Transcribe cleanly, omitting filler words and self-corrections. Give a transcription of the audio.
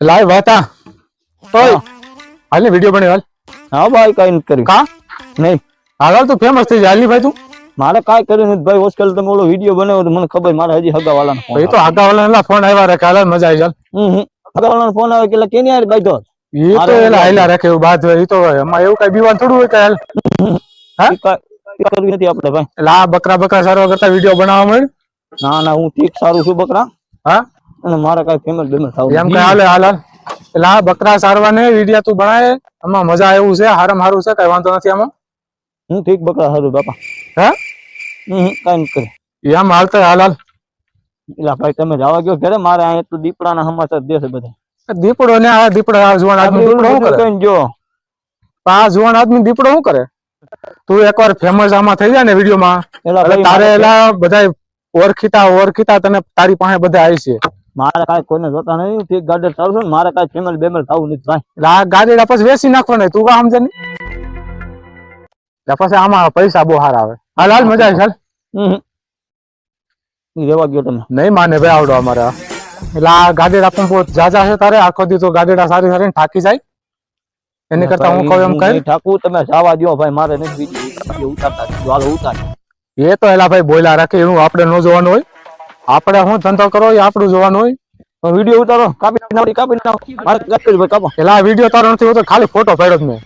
live વાતા ઓય હાલ ને વિડિયો બને હાલ હા ભાઈ કઈ નથી કર્યું કા નહીં હાલ તું ફેમસ થઈ જા હાલી ભાઈ તું મારે કાઈ કર્યું નથી ભાઈ હોસ્ટેલ તમે ઓલો વિડિયો બનાવ્યો તો મને ખબર મારે હજી હગાવાલાનો ફોન એ તો આગા ફોન આવ્યા રાખે હાલ મજા આવી ચાલ હગાવાલાનો ફોન આવે કે કેની યાર બાઈતો એ તો એલા હાલ્યા રાખે એવું બાદ હોય એ તો એમાં એવું કઈ બીવાન થોડું હોય કે હાલ હા કરવી નથી આપણે ભાઈ એટલે આ બકરા સારવા કરતા વિડિયો બનાવવા મળ્યું ના ના હું ઠીક સારું છું બકરા હા અને મારે કઈ ફેમસ બેમસ થાવું એમ કઈ હાલ હાલ એટલે આ બકરા સારવા ને વિડિયો તું બનાવે એમાં મજા એવું છે હારામ હારું છે કઈ વાંધો નથી આમાં હું ઠીક બકરા સારું બાપા હા કઈ નથી કરે એમ હાલતા હાલ હાલ એલા ભાઈ તમે જવા ગયો ઘરે મારે અહીંયા તો દીપડાના સમાચાર દેશે બધા દીપડો ને આ દીપડો આ જુવાન આદમી દીપડો શું કરે જો આ જુવાન આદમી દીપડો શું કરે તું એકવાર ફેમસ આમાં થઈ જાય ને વિડીયો માં એલા એટલે ભાઈ તારે એલા બધા ઓળખીતા તને તારી પાસે બધા આવી છે મારે કાંઈ કોઈને જોતા નથી ઠીક ગાડી ચાલુ છે ને મારે કાંઈ ફેમલ બેમલ થવું નથી ભાઈ એટલે આ ગાડી પછી વેચી નાખવાનું તું કા સમજે નહીં પછી આમાં પૈસા બહુ સારા આવે હાલ હાલ મજા આવી ચાલ રેવા ગયો તમે નહીં માને ભાઈ આવડો અમારે એટલે આ ગાડીડા પંપો જાજા છે તારે આખો દી તો ગાડીડા સારી સારી થાકી જાય એની કરતા હું કહું એમ કઈ ઠાકુર તમે જવા દો ભાઈ મારે નથી ઉતારતા હાલો ઉતાર એ તો એલા ભાઈ બોયલા રાખે એવું આપણે ન જોવાનું હોય આપણે શું ધંધો કરો એ આપણું જોવાનું હોય વિડીયો ઉતારો કાપી નાખો મારે ભાઈ કાપો એટલે આ વિડીયો તારો નથી હોતો ખાલી ફોટો પાડ્યો જ મેં